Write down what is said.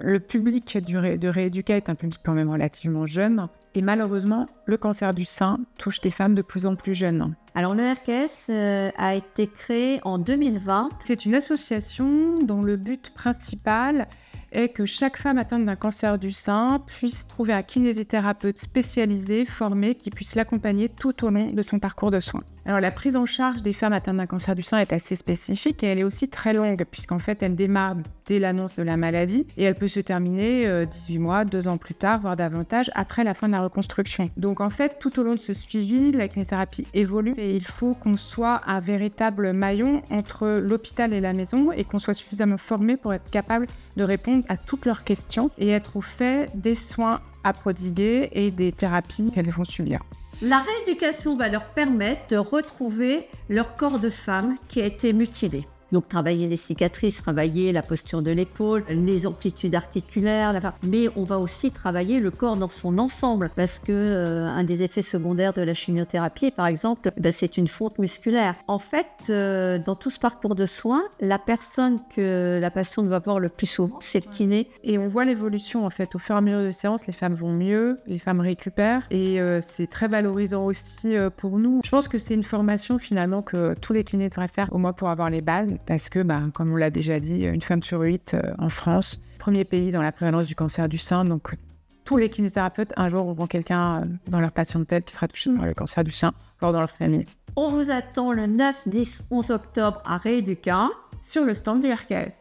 le public de Rééduca est un public quand même relativement jeune. Et malheureusement, le cancer du sein touche des femmes de plus en plus jeunes. Alors, le RKS a été créé en 2020. C'est une association dont le but principal est que chaque femme atteinte d'un cancer du sein puisse trouver un kinésithérapeute spécialisé, formé, qui puisse l'accompagner tout au long de son parcours de soins. Alors, la prise en charge des femmes atteintes d'un cancer du sein est assez spécifique et elle est aussi très longue, puisqu'en fait, elle démarre dès l'annonce de la maladie et elle peut se terminer 18 mois, 2 ans plus tard, voire davantage, après la fin de la reconstruction. Donc, en fait, tout au long de ce suivi, la kinésithérapie évolue et il faut qu'on soit un véritable maillon entre l'hôpital et la maison et qu'on soit suffisamment formé pour être capable de répondre à toutes leurs questions et être au fait des soins à prodiguer et des thérapies qu'elles vont subir. La rééducation va leur permettre de retrouver leur corps de femme qui a été mutilé. Donc, travailler les cicatrices, travailler la posture de l'épaule, les amplitudes articulaires, mais on va aussi travailler le corps dans son ensemble parce que un des effets secondaires de la chimiothérapie, par exemple, c'est une fonte musculaire. En fait, dans tout ce parcours de soins, la personne que la patiente va voir le plus souvent, c'est le kiné. Et on voit l'évolution, en fait. Au fur et à mesure des séances, les femmes vont mieux, les femmes récupèrent et c'est très valorisant aussi pour nous. Je pense que c'est une formation finalement que tous les kinés devraient faire, au moins pour avoir les bases. Parce que, comme on l'a déjà dit, une femme sur 8 en France, premier pays dans la prévalence du cancer du sein. Donc, tous les kinésithérapeutes, un jour, auront quelqu'un dans leur patientèle qui sera touché par le cancer du sein, voire dans leur famille. On vous attend le 9, 10, 11 octobre à Rééduca, sur le stand du RKS.